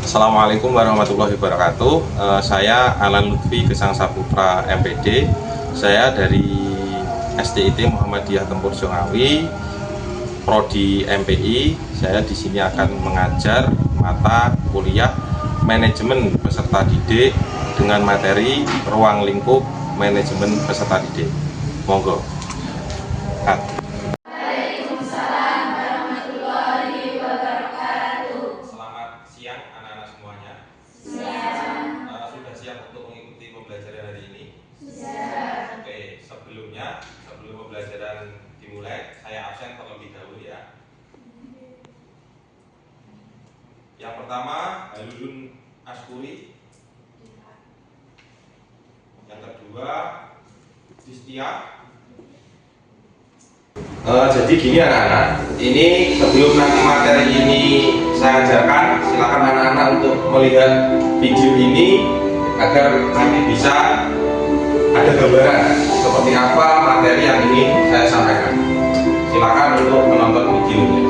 Assalamualaikum warahmatullahi wabarakatuh. Saya Alan Lutfi Gesang Saputra MPD. Saya dari STIT Muhammadiyah Tempur Jongawi, Prodi MPI. Saya di sini akan mengajar mata kuliah manajemen peserta didik dengan materi ruang lingkup manajemen peserta didik. Monggo. Selamat siang anak-anak semuanya. Sudah siap untuk mengikuti pembelajaran hari ini? Oke, sebelum pembelajaran dimulai, saya absen terlebih dahulu ya. Yang pertama, Halulun Askuri. Yang kedua, Distia. Jadi gini anak-anak, ini sebelum nanti materi ini saya ajarkan, silakan anak-anak untuk melihat video ini agar nanti bisa ada gambaran seperti apa materi yang ingin saya sampaikan. Silakan untuk menonton videonya.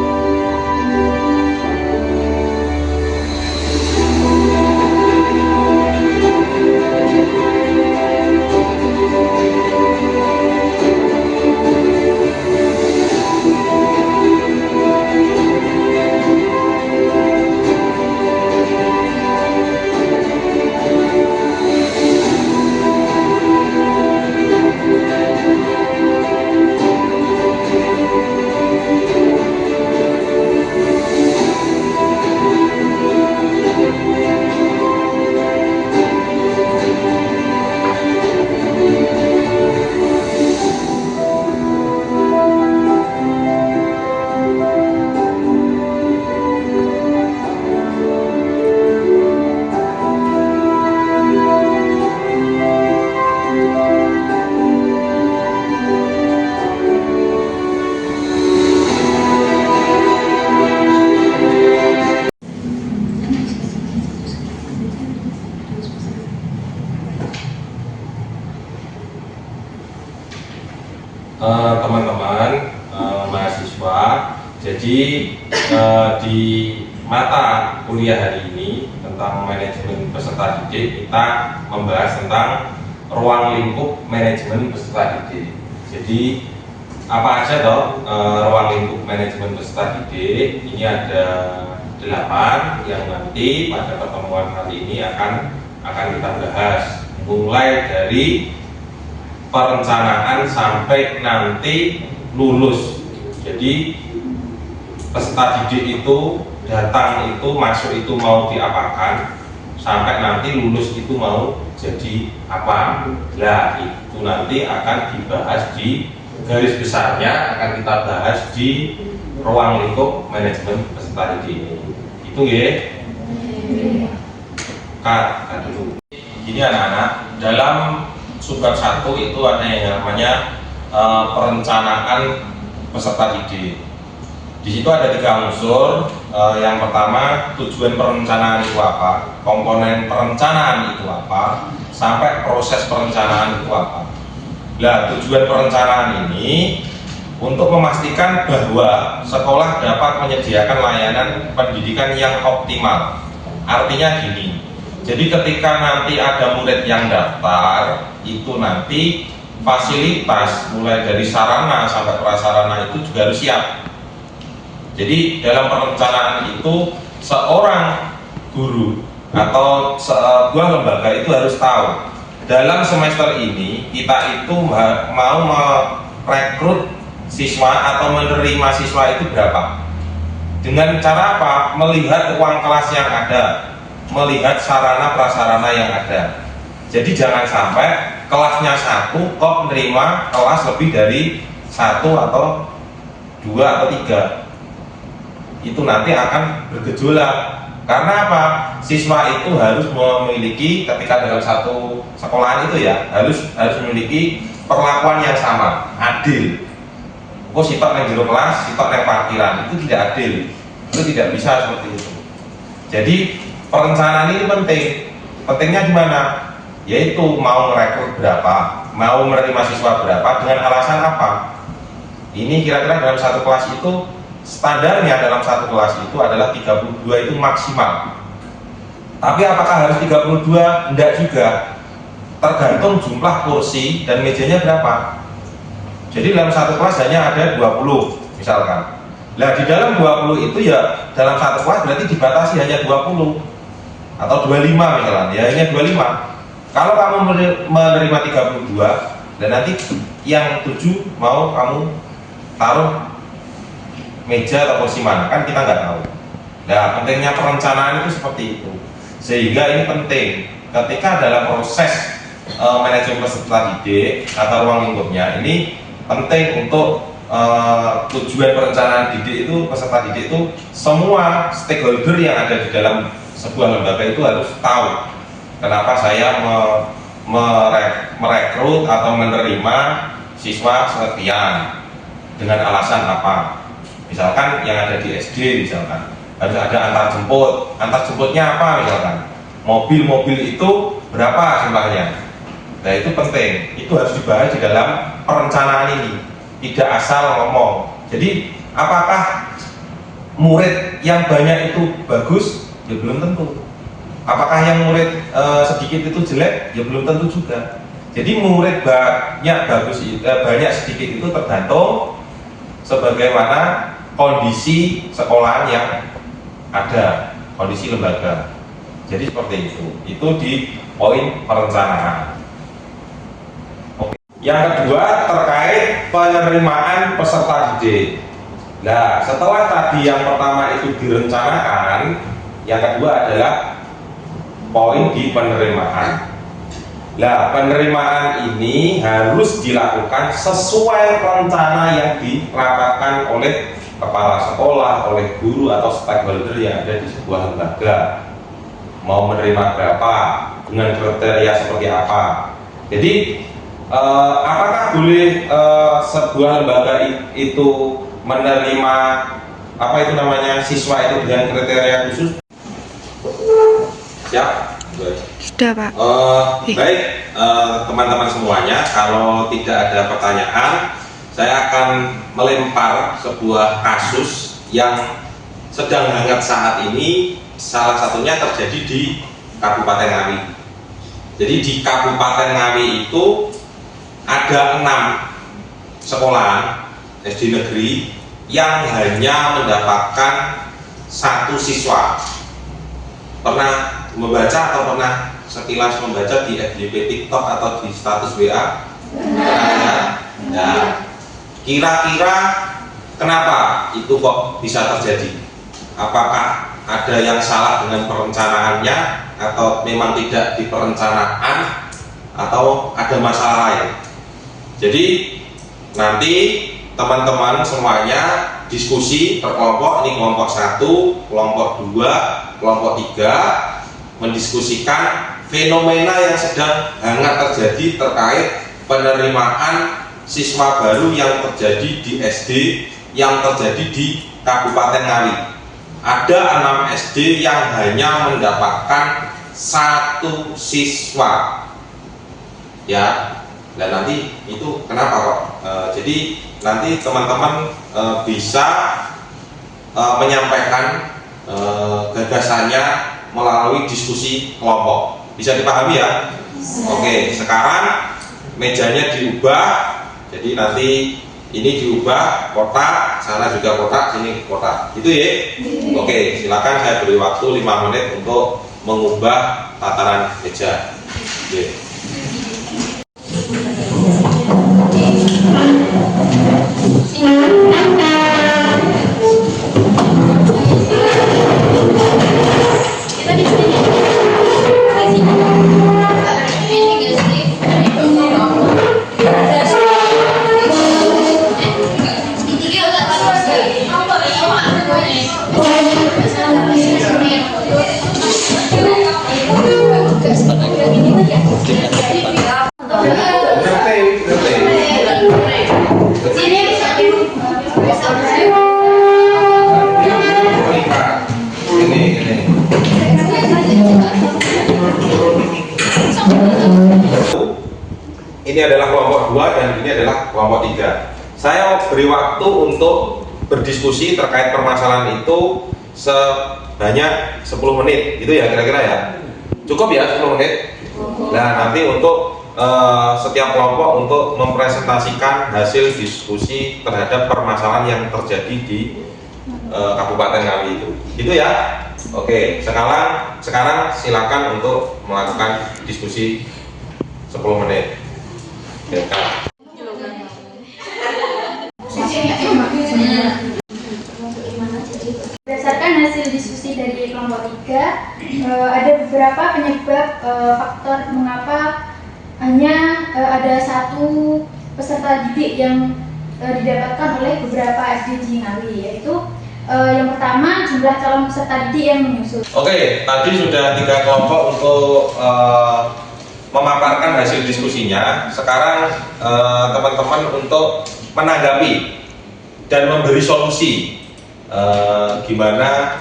Teman-teman mahasiswa, jadi di mata kuliah hari ini tentang manajemen peserta didik, kita membahas tentang ruang lingkup manajemen peserta didik. Jadi apa aja toh ruang lingkup manajemen peserta didik? Ini ada 8 yang nanti pada pertemuan kali ini akan kita bahas, mulai dari perencanaan sampai nanti lulus. Jadi peserta didik itu datang itu, masuk itu mau diapakan, sampai nanti lulus itu mau jadi apa. Nah, itu nanti akan dibahas di garis besarnya, akan kita bahas di ruang lingkup manajemen peserta didik. Itu ya. Cut dulu. Gini anak-anak, dalam subbab 1 itu ada yang namanya perencanaan peserta didik. Di situ ada 3 unsur. Yang pertama, tujuan perencanaan itu apa, komponen perencanaan itu apa, sampai proses perencanaan itu apa. Nah, tujuan perencanaan ini untuk memastikan bahwa sekolah dapat menyediakan layanan pendidikan yang optimal. Artinya gini, jadi ketika nanti ada murid yang daftar, itu nanti fasilitas mulai dari sarana sampai prasarana itu juga harus siap. Jadi dalam perencanaan itu seorang guru atau sebuah lembaga itu harus tahu dalam semester ini kita itu mau merekrut siswa atau menerima siswa itu berapa. Dengan cara apa? Melihat ruang kelas yang ada, melihat sarana prasarana yang ada. Jadi jangan sampai kelasnya 1 kok menerima kelas lebih dari 1 atau 2 atau 3. Itu nanti akan bergejolak. Karena apa? Siswa itu harus memiliki, ketika dalam satu sekolahan itu ya, harus memiliki perlakuan yang sama, adil. Kok sitok yang jero kelas, sitok yang parkiran, itu tidak adil. Itu tidak bisa seperti itu. Jadi perencanaan ini penting. Pentingnya gimana? Yaitu mau merekrut berapa, mau menerima siswa berapa, dengan alasan apa. Ini kira-kira dalam satu kelas itu, standarnya dalam satu kelas itu adalah 32 itu maksimal. Tapi apakah harus 32? Enggak juga, tergantung jumlah kursi dan mejanya berapa. Jadi dalam satu kelas hanya ada 20 misalkan. Nah di dalam 20 itu ya dalam satu kelas berarti dibatasi hanya 20 atau 25 misalkan, ya hanya 25. Kalau kamu menerima 32 dan nanti yang 7 mau kamu taruh meja atau kursi mana, kan kita nggak tahu. Nah pentingnya perencanaan itu seperti itu, sehingga ini penting ketika dalam proses manajemen peserta didik atau ruang lingkupnya. Ini penting untuk tujuan perencanaan didik itu, peserta didik itu, semua stakeholder yang ada di dalam sebuah lembaga itu harus tahu kenapa saya merekrut atau menerima siswa sekian, dengan alasan apa. Misalkan yang ada di SD misalkan harus ada antar jemputnya apa, misalkan mobil-mobil itu berapa jumlahnya. Nah itu penting, itu harus dibahas di dalam perencanaan ini, tidak asal ngomong. Jadi apakah murid yang banyak itu bagus? Ya belum tentu. Apakah yang murid sedikit itu jelek? Ya belum tentu juga. Jadi murid banyak bagus, banyak sedikit itu tergantung sebagaimana kondisi sekolah yang ada, kondisi lembaga. Jadi seperti itu di poin perencanaan. Yang kedua terkait penerimaan peserta didik. Nah, setelah tadi yang pertama itu direncanakan, yang kedua adalah poin di penerimaan. Nah, penerimaan ini harus dilakukan sesuai rencana yang dirapatkan oleh kepala sekolah, oleh guru atau stakeholder yang ada di sebuah lembaga. Mau menerima berapa, dengan kriteria seperti apa. Jadi apakah boleh sebuah lembaga itu menerima apa itu namanya siswa itu dengan kriteria khusus? Siap? Sudah Pak. Baik teman-teman semuanya, kalau tidak ada pertanyaan, saya akan melempar sebuah kasus yang sedang hangat saat ini. Salah satunya terjadi di Kabupaten Ngawi. Jadi di Kabupaten Ngawi itu ada 6 sekolah SD negeri yang hanya mendapatkan 1 siswa. Pernah membaca atau pernah sekilas membaca di FYP TikTok atau di status WA? Nah, kira-kira kenapa itu kok bisa terjadi? Apakah ada yang salah dengan perencanaannya, atau memang tidak diperencanaan, atau ada masalah lain? Jadi nanti teman-teman semuanya diskusi berkelompok, ini kelompok 1, kelompok 2, kelompok 3, mendiskusikan fenomena yang sedang hangat terjadi terkait penerimaan siswa baru yang terjadi di SD yang terjadi di Kabupaten Ngawi. Ada 6 SD yang hanya mendapatkan 1 siswa, ya. Dan nanti itu kenapa kok? Jadi nanti teman-teman bisa menyampaikan gagasannya melalui diskusi kelompok. Bisa dipahami ya? Oke, sekarang mejanya diubah. Jadi nanti ini diubah kotak, sana juga kotak, sini kotak. Itu ya? Oke, silakan saya beri waktu 5 menit untuk mengubah tataran meja. Oke. Ini adalah kelompok 2 dan ini adalah kelompok 3. Saya beri waktu untuk berdiskusi terkait permasalahan itu sebanyak 10 menit itu ya kira-kira ya. Cukup ya 10 menit. Nah, nanti untuk setiap kelompok untuk mempresentasikan hasil diskusi terhadap permasalahan yang terjadi di kabupaten kami itu. Itu ya. Oke, sekarang silakan untuk melakukan diskusi 10 menit. Berdasarkan hasil diskusi dari kelompok 3, ada beberapa penyebab faktor mengapa hanya ada satu peserta didik yang didapatkan oleh beberapa SD di Ngawi, yaitu yang pertama jumlah calon peserta didik yang menyusul. Oke, tadi sudah 3 kelompok untuk memaparkan hasil diskusinya. Sekarang teman-teman untuk menanggapi dan memberi solusi gimana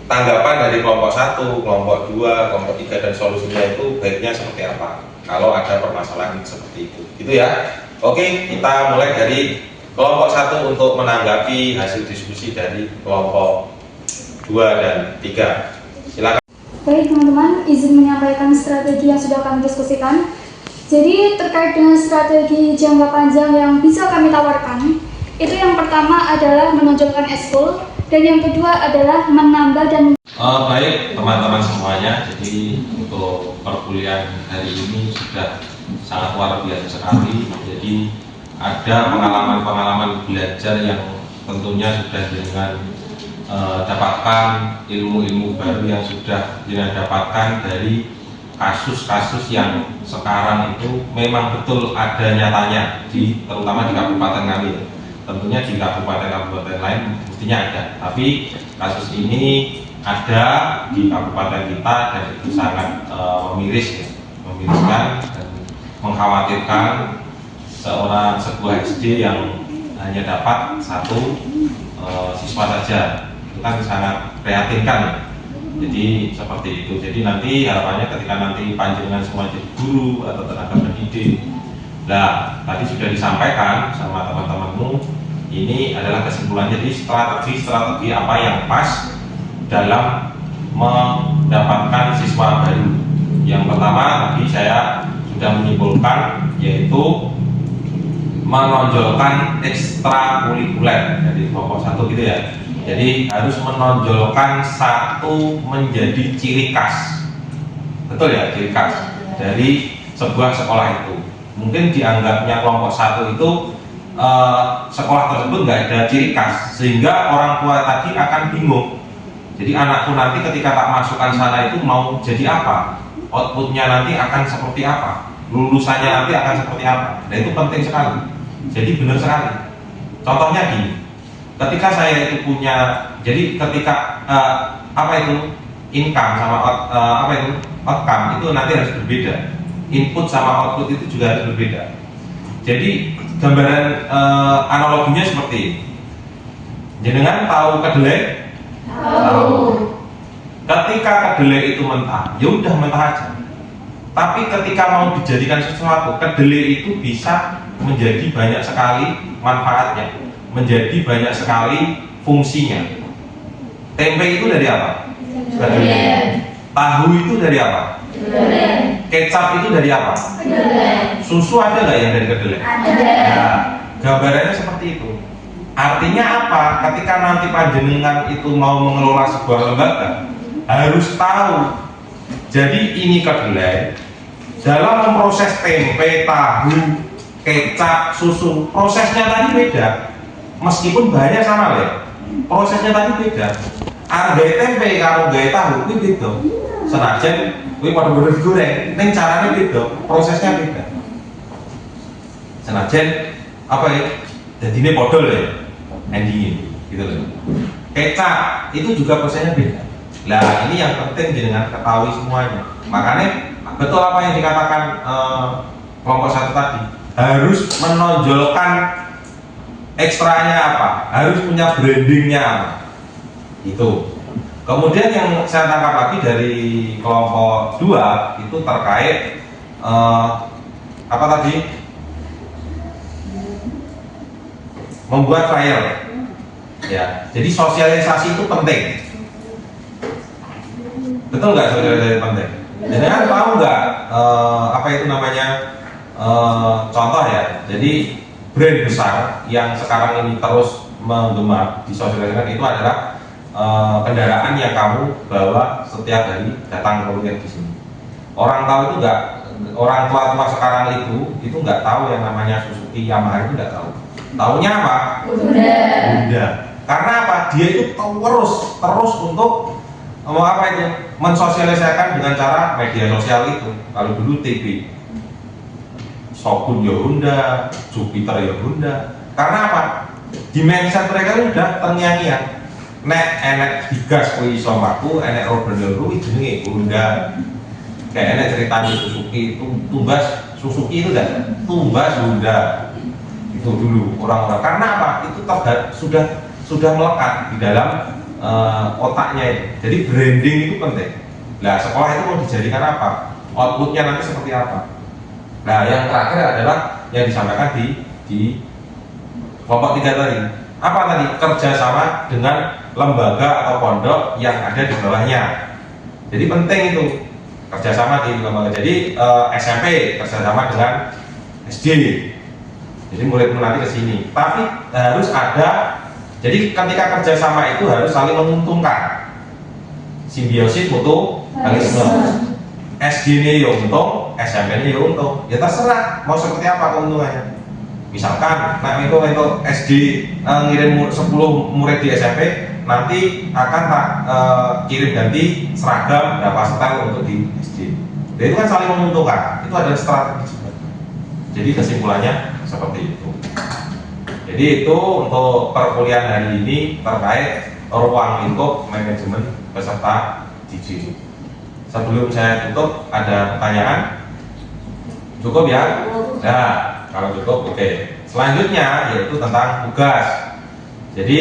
tanggapan dari kelompok 1, kelompok 2, kelompok 3 dan solusinya itu baiknya seperti apa kalau ada permasalahan seperti itu. Gitu ya. Oke, kita mulai dari kelompok 1 untuk menanggapi hasil diskusi dari kelompok 2 dan 3. Silakan. Baik teman-teman, izin menyampaikan strategi yang sudah kami diskusikan. Jadi terkait dengan strategi jangka panjang yang bisa kami tawarkan, itu yang pertama adalah menonjolkan eskul, dan yang kedua adalah menambah dan Baik teman-teman semuanya, jadi untuk perkuliahan hari ini sudah sangat luar biasa sekali. Jadi ada pengalaman-pengalaman belajar yang tentunya sudah dengan dapatkan ilmu-ilmu baru yang sudah didapatkan dari kasus-kasus yang sekarang itu memang betul ada nyatanya terutama di kabupaten kami. Tentunya di kabupaten lain mestinya ada, tapi kasus ini ada di kabupaten kita dan itu sangat memiriskan dan mengkhawatirkan sebuah SD yang hanya dapat 1 siswa saja. Itu kan sangat prihatinkan. Jadi seperti itu. Jadi nanti harapannya ketika nanti panjenengan semua jadi guru atau tenaga pendidik, nah tadi sudah disampaikan sama teman-temanmu, ini adalah kesimpulan. Jadi strategi apa yang pas dalam mendapatkan siswa baru. Yang pertama tadi saya sudah menyimpulkan, yaitu menonjolkan ekstrakurikuler. Jadi kelompok 1 gitu ya. Jadi harus menonjolkan 1 menjadi ciri khas. Betul ya, ciri khas dari sebuah sekolah itu. Mungkin dianggapnya kelompok 1 itu sekolah tersebut nggak ada ciri khas, sehingga orang tua tadi akan bingung. Jadi anakku nanti ketika tak masukkan sana itu mau jadi apa, outputnya nanti akan seperti apa, lulusannya nanti akan seperti apa. Nah itu penting sekali. Jadi benar sekali. Contohnya gini, ketika saya itu punya, jadi ketika apa itu income sama outcome itu nanti harus berbeda. Input sama output itu juga harus berbeda. Jadi gambaran analoginya seperti ini. Jenengan tahu kedelai? Tahu. Ketika kedelai itu mentah, ya udah mentah aja. Tapi ketika mau dijadikan sesuatu, kedelai itu bisa menjadi banyak sekali manfaatnya, menjadi banyak sekali fungsinya. Tempe itu dari apa? Kedelai. Tahu itu dari apa? Kedelai. Kecap itu dari apa? Kedelai. Susu ada nggak yang dari kedelai? Ada. Nah, gambarannya seperti itu. Artinya apa? Ketika nanti panjenengan itu mau mengelola sebuah lembaga, harus tahu. Jadi ini kedelai dalam memproses tempe, tahu, kecap, susu, prosesnya tadi beda. Meskipun bahannya sama ya, prosesnya tadi beda. Gaya tempe kalau gaya tahu itu beda. Senajan kuwi padha digoreng, ning caranya beda, prosesnya beda. Senajan apa ya? Dadine padha lho, endingnya gitu loh. Kecap itu juga prosesnya beda. Nah ini yang penting jenengan ketahui semuanya. Makanya betul apa yang dikatakan kelompok 1 tadi, harus menonjolkan ekstranya apa, harus punya brandingnya apa. Itu. Kemudian yang saya tangkap lagi dari kelompok 2 itu terkait apa tadi? Membuat flyer. Ya, jadi sosialisasi itu penting. Betul nggak sosialisasi penting? Jadi kan tahu nggak apa itu namanya contoh ya. Jadi brand besar yang sekarang ini terus menggema disosialisasikan itu adalah kendaraan yang kamu bawa setiap hari datang kuliah di sini. Orang tahu itu nggak, orang tua sekarang itu nggak tahu yang namanya Suzuki, Yamaha itu nggak tahu. Taunya apa? Honda. Karena apa? Dia itu terus untuk mau apa itu mensosialisasikan dengan cara media sosial itu. Kalau dulu TV, Shogun ya Honda, Jupiter ya Honda. Karena apa? Di mindset mereka itu udah terngiang-ngiang. Nek enek digas kuwi iso mlaku, enek roda kuwi jenenge Honda. Kayak enek ceritanya Suzuki itu tumbas Suzuki itu dah tumbas Honda. Itu dulu orang-orang. Karena apa? Itu sudah melekat di dalam otaknya itu. Jadi branding itu penting. Nah, sekolah itu mau dijadikan apa? Outputnya nanti seperti apa? Nah, yang terakhir adalah yang disampaikan di kelompok 3 tadi. Apa tadi? Kerjasama dengan lembaga atau pondok yang ada di bawahnya. Jadi penting itu kerjasama di lembaga. Jadi SMP kerjasama dengan SD. Jadi murid nanti ke sini. Tapi harus ada. Jadi ketika kerjasama itu harus saling menguntungkan. Simbiosis mutualisme. SD-nya ya untung, SMP-nya ya untung. Ya terserah mau seperti apa keuntungannya. Misalkan, itu SD ngirim 10 murid di SMP, nanti akan kirim ganti seragam berapa setel untuk di SD. Jadi itu kan saling menguntungkan. Itu adalah strategi juga. Jadi kesimpulannya seperti itu. Jadi itu untuk perkuliahan hari ini terkait ruang lingkup manajemen peserta didik. Sebelum saya tutup, ada pertanyaan? Cukup ya? Nah, kalau cukup, oke. Selanjutnya yaitu tentang tugas. Jadi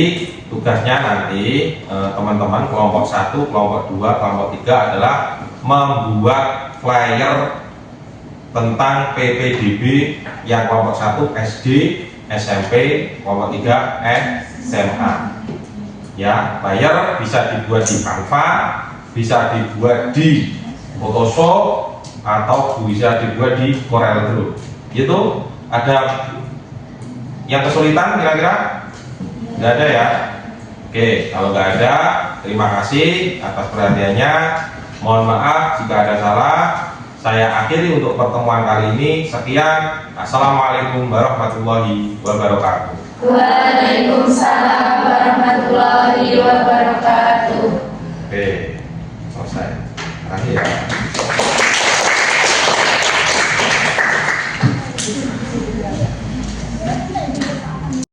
tugasnya nanti teman-teman kelompok 1, kelompok 2, kelompok 3 adalah membuat flyer tentang PPDB yang kelompok 1 SD, SMP, kelompok 3 SMA. Ya, flyer bisa dibuat di Canva, bisa dibuat di Photoshop, atau bisa dibuat di Corel Draw. Itu ada yang kesulitan kira-kira? Nggak ada ya? Oke, kalau nggak ada, terima kasih atas perhatiannya. Mohon maaf jika ada salah. Saya akhiri untuk pertemuan kali ini. Sekian. Assalamualaikum warahmatullahi wabarakatuh. Waalaikumsalam warahmatullahi wabarakatuh. Oke, selesai. Terakhir ya.